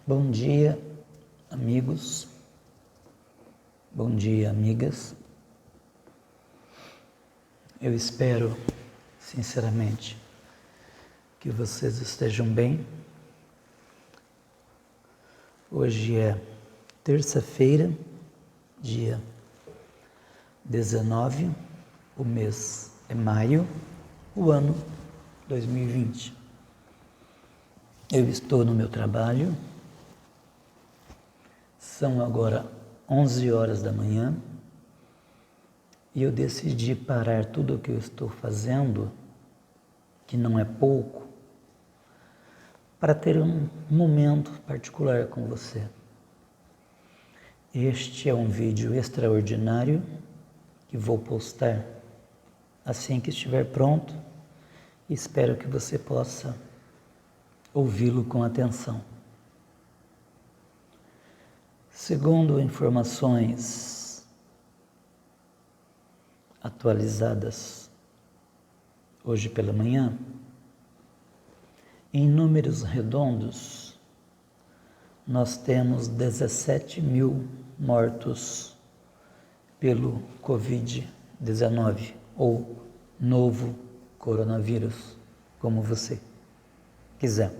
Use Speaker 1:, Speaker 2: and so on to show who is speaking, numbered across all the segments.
Speaker 1: Bom dia, amigos. Bom dia, amigas. Eu espero, sinceramente, que vocês estejam bem. Hoje é terça-feira, dia 19, o mês é maio, o ano 2020. Eu estou no meu trabalho, são agora 11 horas da manhã e eu decidi parar tudo o que eu estou fazendo, que não é pouco, para ter um momento particular com você. Este é um vídeo extraordinário que vou postar assim que estiver pronto e espero que você possa ouvi-lo com atenção. Segundo informações atualizadas hoje pela manhã, em números redondos, nós temos 17 mil mortos pelo Covid-19 ou novo coronavírus, como você quiser.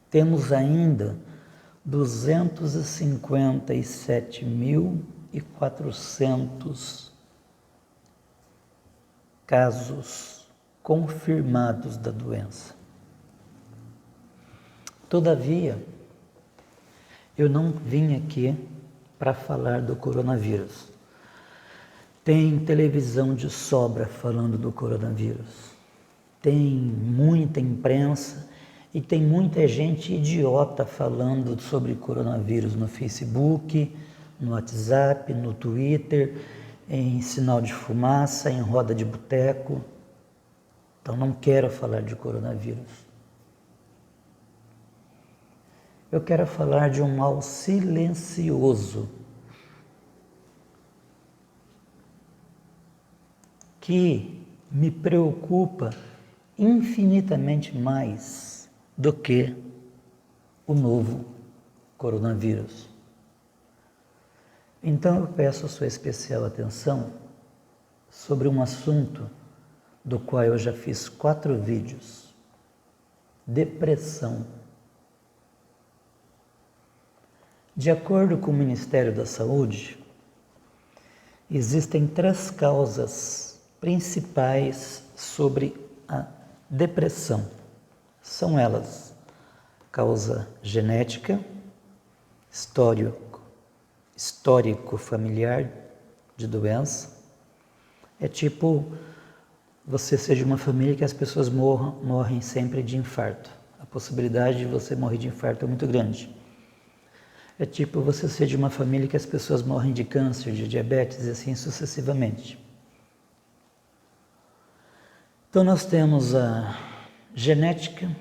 Speaker 1: Temos ainda 257.400 casos confirmados da doença. Todavia, eu não vim aqui para falar do coronavírus. Tem televisão de sobra falando do coronavírus. Tem muita imprensa e tem muita gente idiota falando sobre coronavírus no Facebook, no WhatsApp, no Twitter, em sinal de fumaça, em roda de boteco. Então não quero falar de coronavírus. Eu quero falar de um mal silencioso que me preocupa infinitamente mais do que o novo coronavírus. Então eu peço a sua especial atenção sobre um assunto do qual eu já fiz 4 vídeos: depressão. De acordo com o Ministério da Saúde, existem 3 causas principais sobre a depressão. São elas: causa genética, histórico familiar de doença. É tipo você ser de uma família que as pessoas morrem sempre de infarto. A possibilidade de você morrer de infarto é muito grande. É tipo você ser de uma família que as pessoas morrem de câncer, de diabetes e assim sucessivamente. Então nós temos a genética,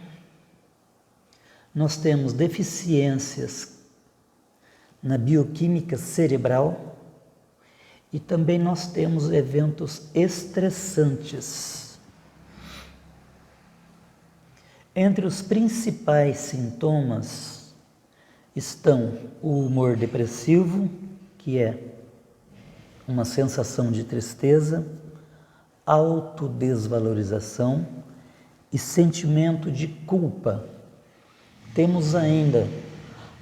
Speaker 1: nós temos deficiências na bioquímica cerebral e também nós temos eventos estressantes. Entre os principais sintomas estão o humor depressivo, que é uma sensação de tristeza, autodesvalorização e sentimento de culpa. Temos ainda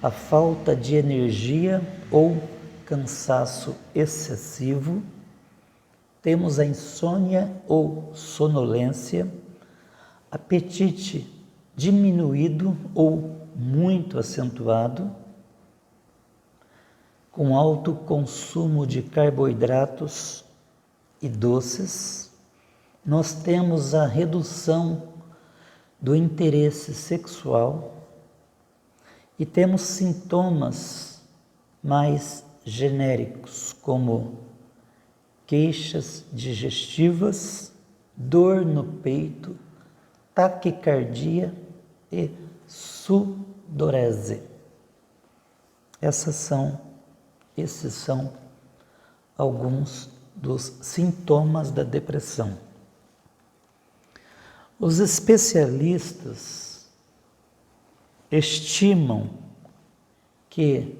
Speaker 1: a falta de energia ou cansaço excessivo, temos a insônia ou sonolência, apetite diminuído ou muito acentuado, com alto consumo de carboidratos e doces. Nós temos a redução do interesse sexual e temos sintomas mais genéricos, como queixas digestivas, dor no peito, taquicardia e sudorese. Esses são alguns dos sintomas da depressão. Os especialistas estimam que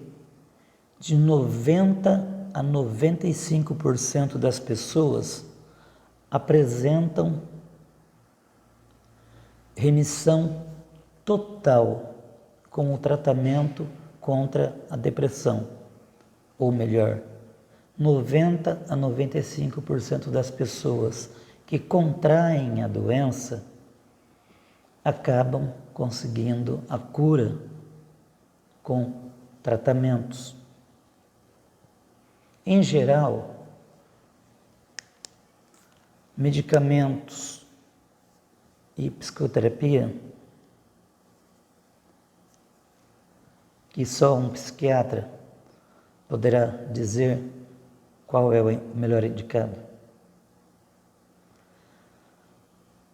Speaker 1: de 90 a 95% das pessoas apresentam remissão total com o tratamento contra a depressão. Ou melhor, 90 a 95% das pessoas que contraem a doença acabam conseguindo a cura com tratamentos. Em geral, medicamentos e psicoterapia, que só um psiquiatra poderá dizer qual é o melhor indicado.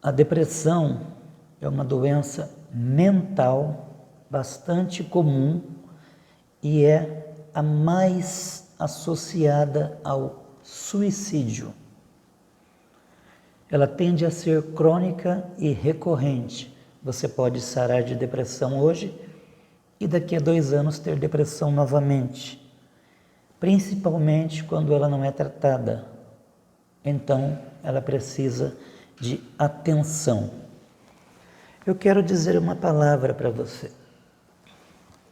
Speaker 1: A depressão é uma doença mental bastante comum e é a mais associada ao suicídio. Ela tende a ser crônica e recorrente. Você pode sarar de depressão hoje e daqui a 2 anos ter depressão novamente, principalmente quando ela não é tratada. Então, ela precisa de atenção. Eu quero dizer uma palavra para você.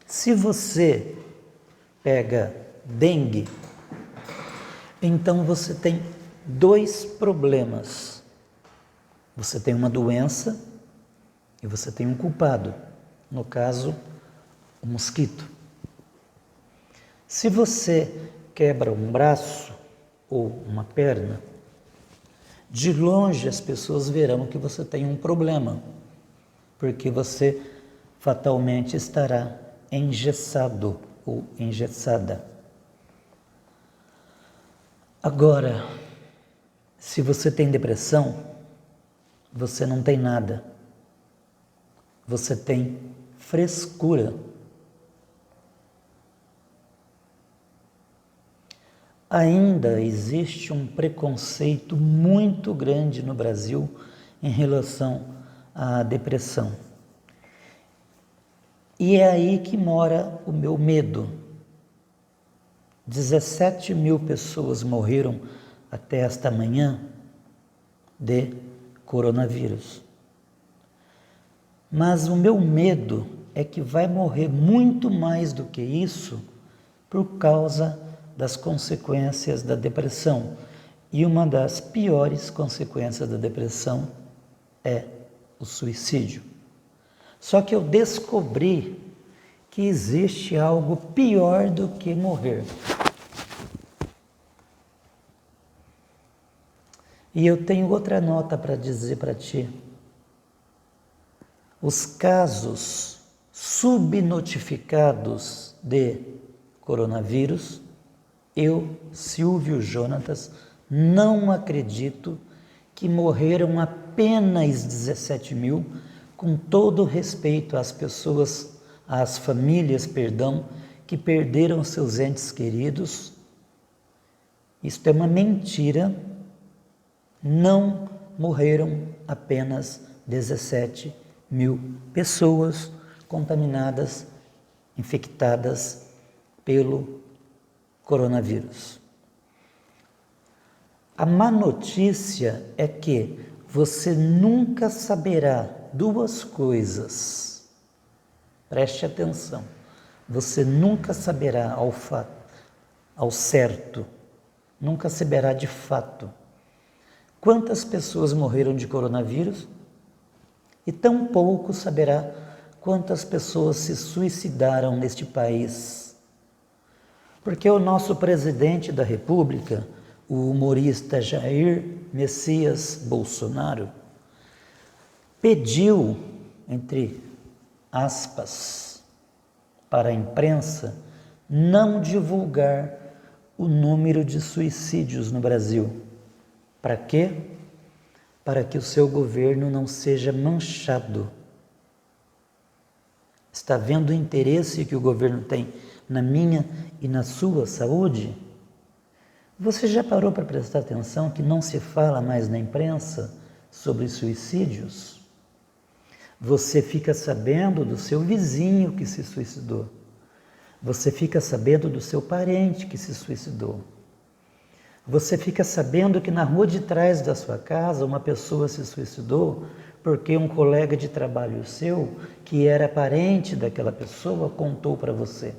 Speaker 1: Se você pega dengue, então você tem 2 problemas. Você tem uma doença e você tem um culpado, no caso, o mosquito. Se você quebra um braço ou uma perna, de longe as pessoas verão que você tem um problema, porque você fatalmente estará engessado ou engessada. Agora, se você tem depressão, você não tem nada. Você tem frescura. Ainda existe um preconceito muito grande no Brasil em relação à depressão. E é aí que mora o meu medo. 17 mil pessoas morreram até esta manhã de coronavírus. Mas o meu medo é que vai morrer muito mais do que isso por causa das consequências da depressão. E uma das piores consequências da depressão é o suicídio. Só que eu descobri que existe algo pior do que morrer. E eu tenho outra nota para dizer para ti. Os casos subnotificados de coronavírus, eu, Silvio Jonatas, não acredito que morreram apenas 17 mil, com todo respeito às pessoas, às famílias, que perderam seus entes queridos. Isto é uma mentira. Não morreram apenas 17 mil pessoas contaminadas, infectadas pelo coronavírus. A má notícia é que você nunca saberá 2 coisas. Preste atenção. Você nunca saberá ao certo, nunca saberá de fato quantas pessoas morreram de coronavírus e tampouco saberá quantas pessoas se suicidaram neste país. Porque o nosso presidente da República, o humorista Jair Messias Bolsonaro, pediu, entre aspas, para a imprensa não divulgar o número de suicídios no Brasil. Para quê? Para que o seu governo não seja manchado. Está vendo o interesse que o governo tem na minha e na sua saúde? Você já parou para prestar atenção que não se fala mais na imprensa sobre suicídios? Você fica sabendo do seu vizinho que se suicidou. Você fica sabendo do seu parente que se suicidou. Você fica sabendo que na rua de trás da sua casa uma pessoa se suicidou porque um colega de trabalho seu, que era parente daquela pessoa, contou para você.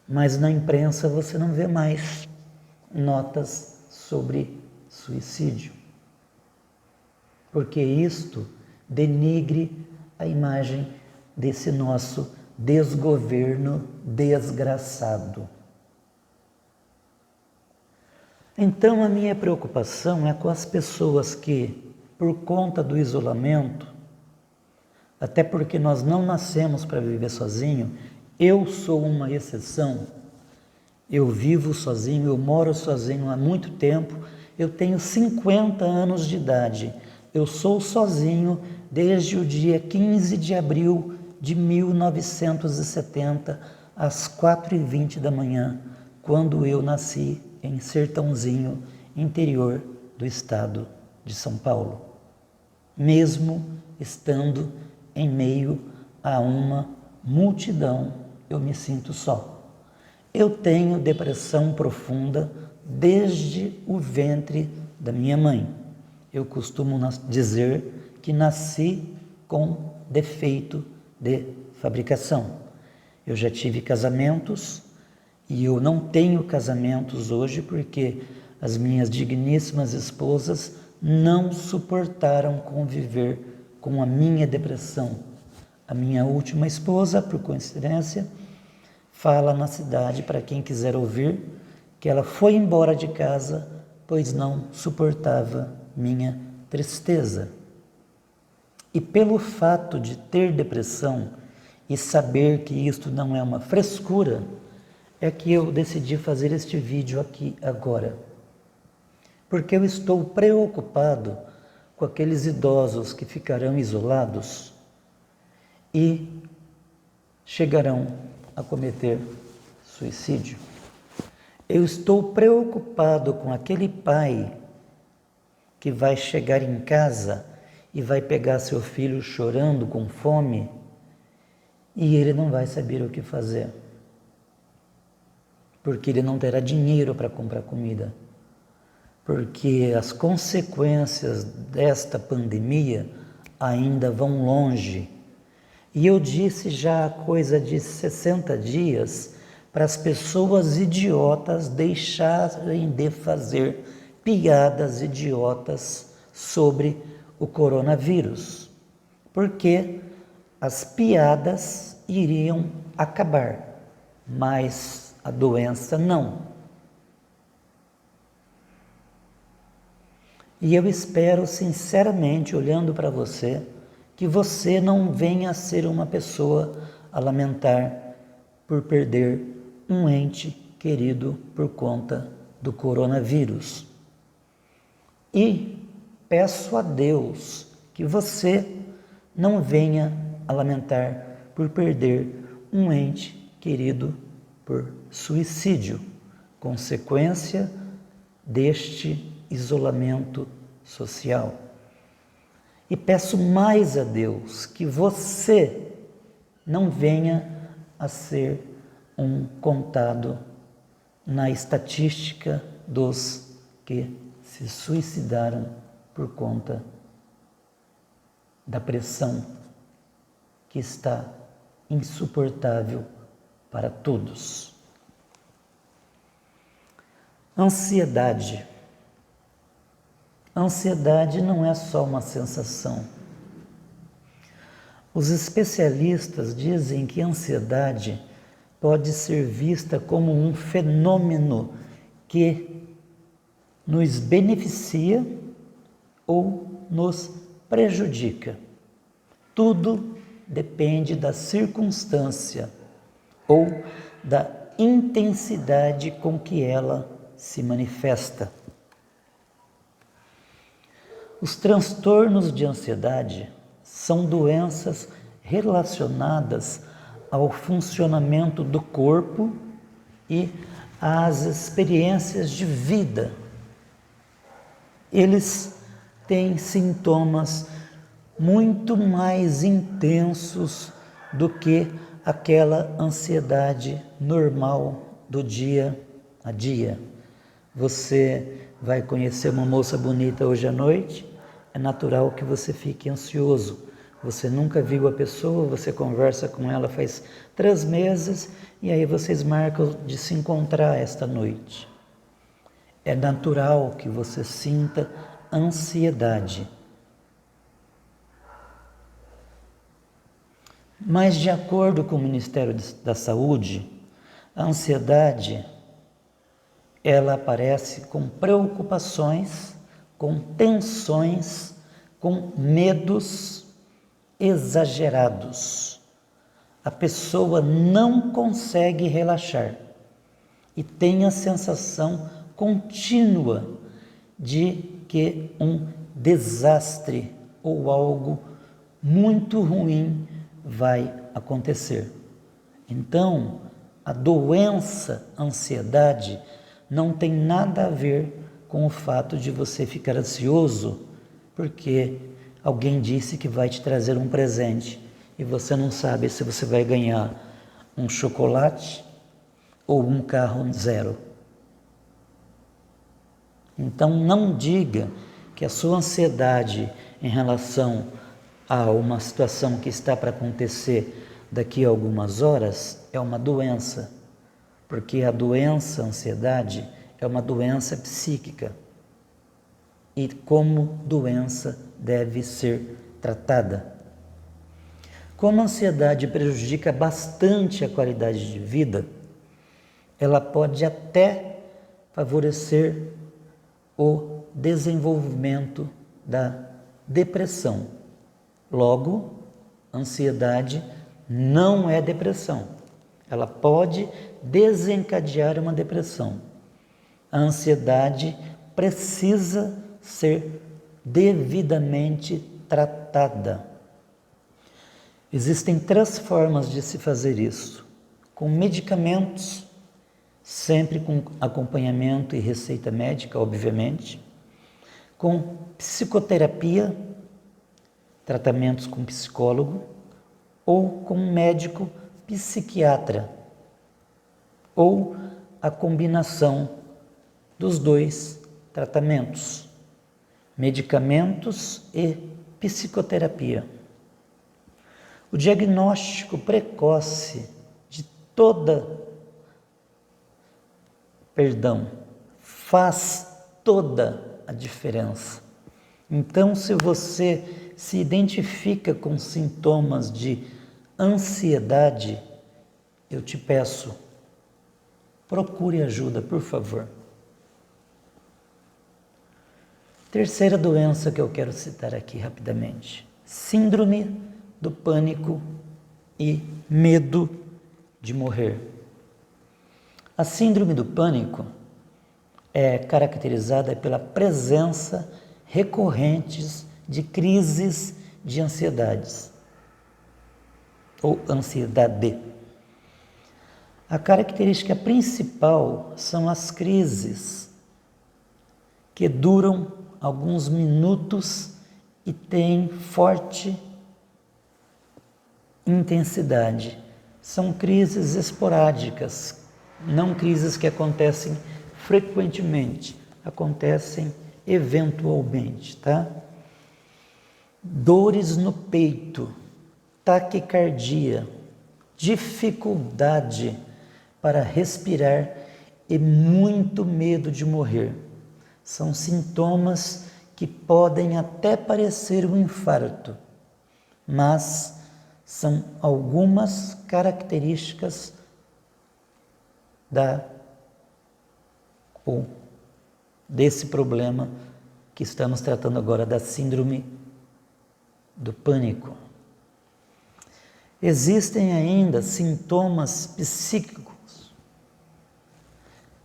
Speaker 1: Mas na imprensa você não vê mais notas sobre suicídio. Porque isto denigre a imagem desse nosso desgoverno desgraçado. Então a minha preocupação é com as pessoas que, por conta do isolamento, até porque nós não nascemos para viver sozinho, eu sou uma exceção, eu vivo sozinho, eu moro sozinho há muito tempo, eu tenho 50 anos de idade, eu sou sozinho desde o dia 15 de abril de 1970, às 4h20 da manhã, quando eu nasci em Sertãozinho, interior do estado de São Paulo. Mesmo estando em meio a uma multidão, eu me sinto só. Eu tenho depressão profunda desde o ventre da minha mãe. Eu costumo dizer que nasci com defeito de fabricação. Eu já tive casamentos e eu não tenho casamentos hoje porque as minhas digníssimas esposas não suportaram conviver com a minha depressão. A minha última esposa, por coincidência, fala na cidade, para quem quiser ouvir, que ela foi embora de casa, pois não suportava minha tristeza. E pelo fato de ter depressão e saber que isto não é uma frescura, é que eu decidi fazer este vídeo aqui agora. Porque eu estou preocupado com aqueles idosos que ficarão isolados e chegarão a cometer suicídio. Eu estou preocupado com aquele pai que vai chegar em casa e vai pegar seu filho chorando com fome e ele não vai saber o que fazer, porque ele não terá dinheiro para comprar comida, porque as consequências desta pandemia ainda vão longe. E eu disse já há coisa de 60 dias para as pessoas idiotas deixarem de fazer piadas idiotas sobre o coronavírus, porque as piadas iriam acabar, mas a doença não. E eu espero sinceramente, olhando para você, que você não venha a ser uma pessoa a lamentar por perder um ente querido por conta do coronavírus. E peço a Deus que você não venha a lamentar por perder um ente querido por suicídio, consequência deste isolamento social. E peço mais a Deus que você não venha a ser um contado na estatística dos que se suicidaram por conta da pressão que está insuportável para todos. Ansiedade. Ansiedade não é só uma sensação. Os especialistas dizem que a ansiedade pode ser vista como um fenômeno que nos beneficia ou nos prejudica. Tudo depende da circunstância ou da intensidade com que ela se manifesta. Os transtornos de ansiedade são doenças relacionadas ao funcionamento do corpo e às experiências de vida. Eles têm sintomas muito mais intensos do que aquela ansiedade normal do dia a dia. Você vai conhecer uma moça bonita hoje à noite, é natural que você fique ansioso. Você nunca viu a pessoa, você conversa com ela faz 3 meses e aí vocês marcam de se encontrar esta noite. É natural que você sinta ansiedade. Mas, de acordo com o Ministério da Saúde, a ansiedade, ela aparece com preocupações, com tensões, com medos exagerados. A pessoa não consegue relaxar e tem a sensação contínua de que um desastre ou algo muito ruim vai acontecer. Então, a doença ansiedade não tem nada a ver com o fato de você ficar ansioso porque alguém disse que vai te trazer um presente e você não sabe se você vai ganhar um chocolate ou um carro zero. Então não diga que a sua ansiedade em relação a uma situação que está para acontecer daqui a algumas horas é uma doença, porque a doença, a ansiedade, é uma doença psíquica e como doença deve ser tratada. Como a ansiedade prejudica bastante a qualidade de vida, ela pode até favorecer o desenvolvimento da depressão. Logo, ansiedade não é depressão. Ela pode desencadear uma depressão. A ansiedade precisa ser devidamente tratada. Existem 3 formas de se fazer isso: com medicamentos, sempre com acompanhamento e receita médica, obviamente, com psicoterapia, tratamentos com psicólogo, ou com médico psiquiatra, ou a combinação dos 2 tratamentos, medicamentos e psicoterapia. O diagnóstico precoce faz toda a diferença. Então, se você se identifica com sintomas de ansiedade, eu te peço, procure ajuda, por favor. Terceira doença que eu quero citar aqui rapidamente: síndrome do pânico e medo de morrer. A síndrome do pânico é caracterizada pela presença recorrente de crises de ansiedades ou ansiedade. A característica principal são as crises que duram alguns minutos e têm forte intensidade. São crises esporádicas, não crises que acontecem frequentemente, acontecem eventualmente, tá? Dores no peito, taquicardia, dificuldade para respirar e muito medo de morrer. São sintomas que podem até parecer um infarto, mas são algumas características desse problema que estamos tratando agora, da síndrome do pânico. Existem ainda sintomas psíquicos,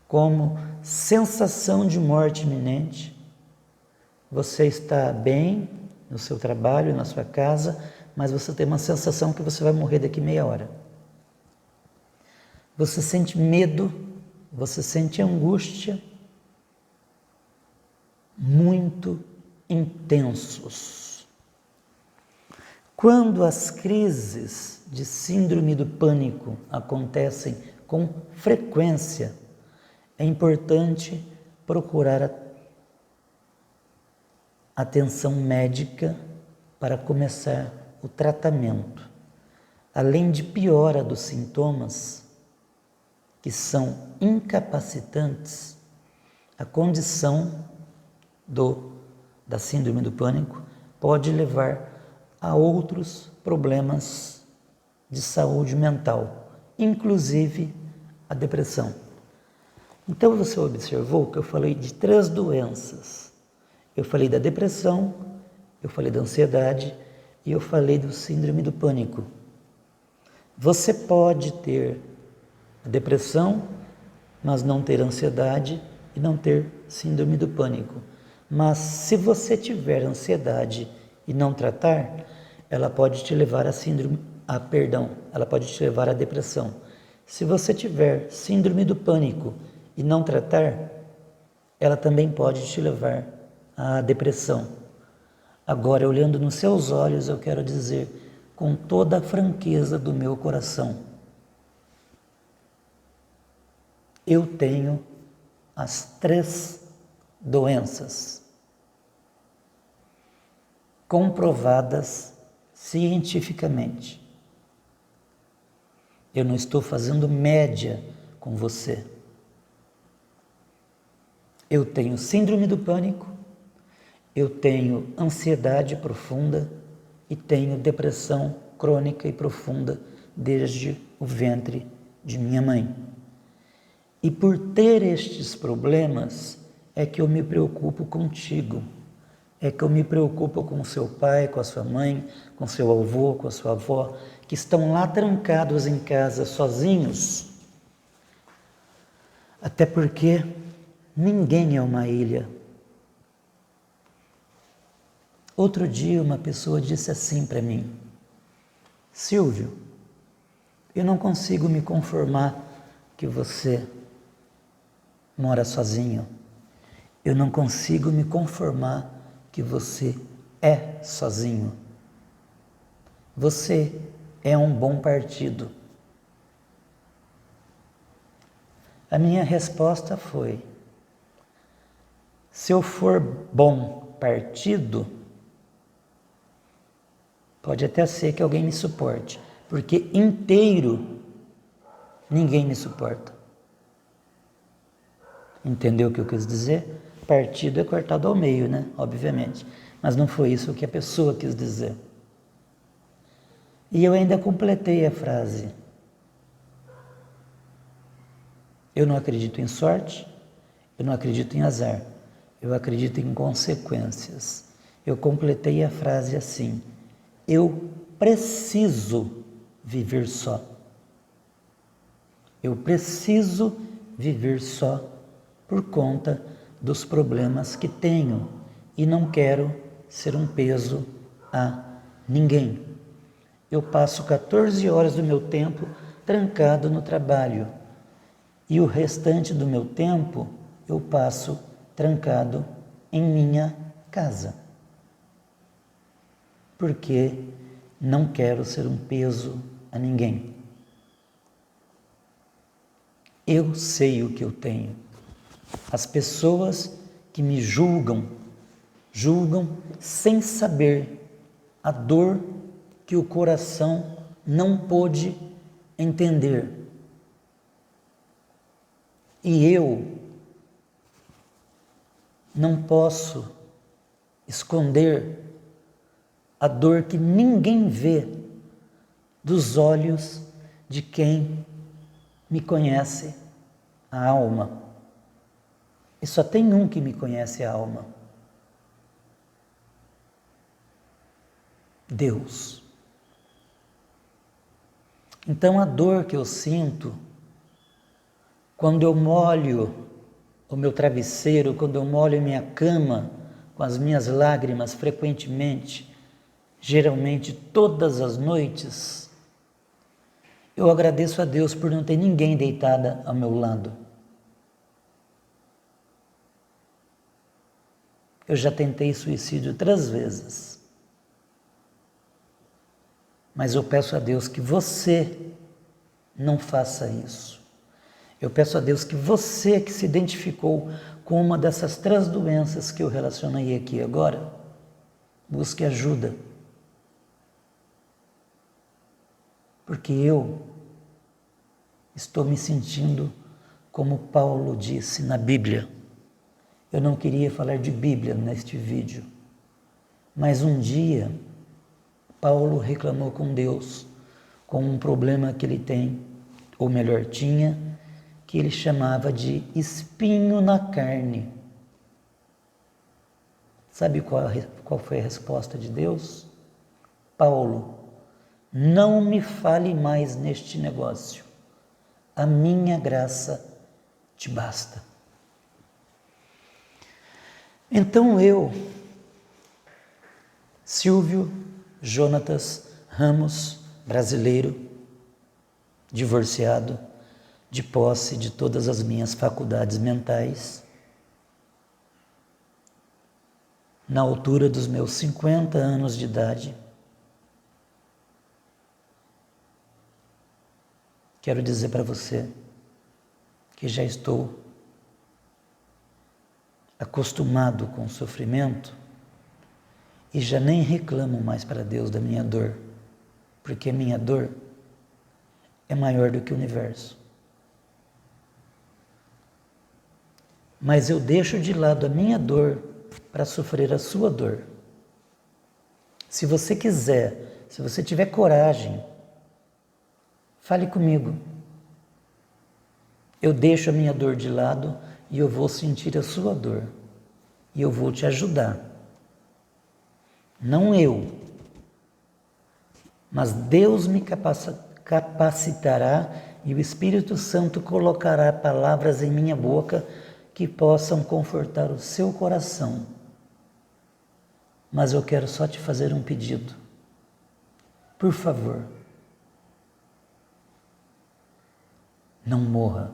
Speaker 1: como sensação de morte iminente. Você está bem no seu trabalho, na sua casa, mas você tem uma sensação que você vai morrer daqui meia hora. Você sente medo, você sente angústia muito intensos. Quando as crises de síndrome do pânico acontecem com frequência, é importante procurar a atenção médica para começar o tratamento. Além de piora dos sintomas, que são incapacitantes, a condição da síndrome do pânico pode levar a outros problemas de saúde mental, inclusive a depressão. Então você observou que eu falei de 3 doenças. Eu falei da depressão, eu falei da ansiedade e eu falei do síndrome do pânico. Você pode ter a depressão, mas não ter ansiedade e não ter síndrome do pânico. Mas se você tiver ansiedade e não tratar, ela pode te levar ela pode te levar à depressão. Se você tiver síndrome do pânico e não tratar, ela também pode te levar à depressão. Agora, olhando nos seus olhos, eu quero dizer com toda a franqueza do meu coração, eu tenho as 3 doenças comprovadas cientificamente. Eu não estou fazendo média com você. Eu tenho síndrome do pânico, eu tenho ansiedade profunda e tenho depressão crônica e profunda desde o ventre de minha mãe. E por ter estes problemas é que eu me preocupo contigo, é que eu me preocupo com seu pai, com a sua mãe, com seu avô, com a sua avó, que estão lá trancados em casa sozinhos. Até porque ninguém é uma ilha. Outro dia uma pessoa disse assim para mim: Silvio, eu não consigo me conformar que você mora sozinho. Eu não consigo me conformar que você é sozinho. Você é um bom partido. A minha resposta foi: se eu for bom partido, pode até ser que alguém me suporte, porque inteiro ninguém me suporta. Entendeu o que eu quis dizer? Partido é cortado ao meio, né? Obviamente. Mas não foi isso que a pessoa quis dizer. E eu ainda completei a frase. Eu não acredito em sorte, eu não acredito em azar, eu acredito em consequências. Eu completei a frase assim: eu preciso viver só. Eu preciso viver só por conta dos problemas que tenho e não quero ser um peso a ninguém. Eu passo 14 horas do meu tempo trancado no trabalho e o restante do meu tempo eu passo trancado em minha casa, porque não quero ser um peso a ninguém. Eu sei o que eu tenho. As pessoas que me julgam sem saber a dor que o coração não pôde entender. E eu não posso esconder a dor que ninguém vê dos olhos de quem me conhece a alma. E só tem um que me conhece a alma: Deus. Então a dor que eu sinto quando eu molho o meu travesseiro, quando eu molho a minha cama com as minhas lágrimas frequentemente, geralmente todas as noites, eu agradeço a Deus por não ter ninguém deitada ao meu lado. Eu já tentei suicídio 3 vezes. Mas eu peço a Deus que você não faça isso. Eu peço a Deus que você que se identificou com uma dessas 3 doenças que eu relacionei aqui agora, busque ajuda. Porque eu estou me sentindo como Paulo disse na Bíblia. Eu não queria falar de Bíblia neste vídeo, mas um dia Paulo reclamou com Deus com um problema que ele tem, ou melhor, tinha, que ele chamava de espinho na carne. Sabe qual foi a resposta de Deus? Paulo, não me fale mais neste negócio. A minha graça te basta. Então eu, Silvio Jonatas Ramos, brasileiro, divorciado, de posse de todas as minhas faculdades mentais, na altura dos meus 50 anos de idade, quero dizer para você que já estou acostumado com o sofrimento e já nem reclamo mais para Deus da minha dor, porque a minha dor é maior do que o universo. Mas eu deixo de lado a minha dor para sofrer a sua dor. Se você quiser, se você tiver coragem, fale comigo. Eu deixo a minha dor de lado e eu vou sentir a sua dor. E eu vou te ajudar. Não eu, mas Deus me capacitará e o Espírito Santo colocará palavras em minha boca que possam confortar o seu coração. Mas eu quero só te fazer um pedido. Por favor, não morra.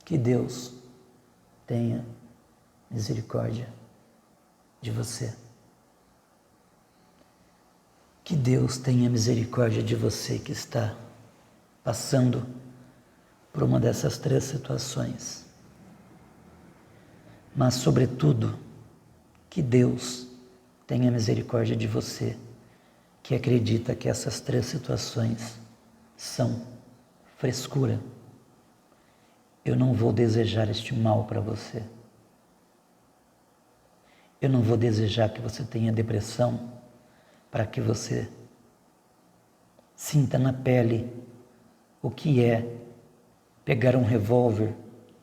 Speaker 1: Que Deus tenha misericórdia de você. Que Deus tenha misericórdia de você que está passando por uma dessas 3 situações. Mas, sobretudo, que Deus tenha misericórdia de você que acredita que essas 3 situações são frescura. Eu não vou desejar este mal para você. Eu não vou desejar que você tenha depressão para que você sinta na pele o que é pegar um revólver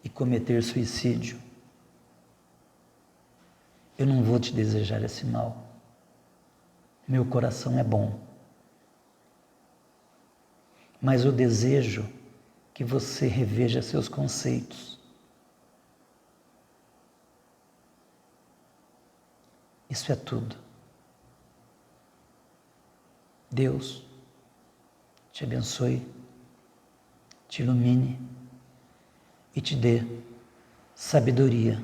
Speaker 1: e cometer suicídio. Eu não vou te desejar esse mal. Meu coração é bom. Mas eu desejo que você reveja seus conceitos. Isso é tudo. Deus te abençoe, te ilumine e te dê sabedoria.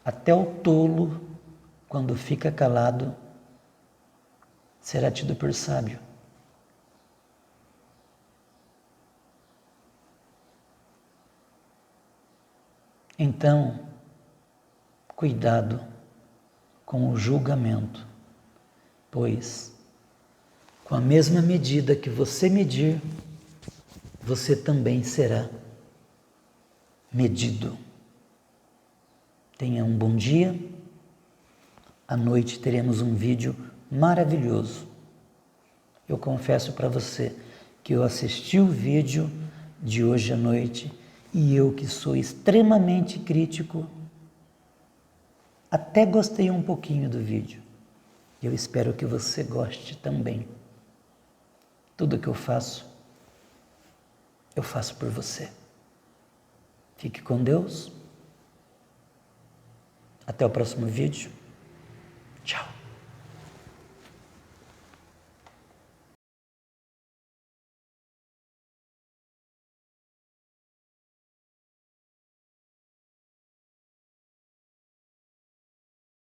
Speaker 1: Até o tolo, quando fica calado, será tido por sábio. Então, cuidado com o julgamento, pois com a mesma medida que você medir, você também será medido. Tenha um bom dia. À noite teremos um vídeo maravilhoso. Eu confesso para você que eu assisti o vídeo de hoje à noite e eu, que sou extremamente crítico, até gostei um pouquinho do vídeo. Eu espero que você goste também. Tudo que eu faço por você. Fique com Deus. Até o próximo vídeo. Tchau.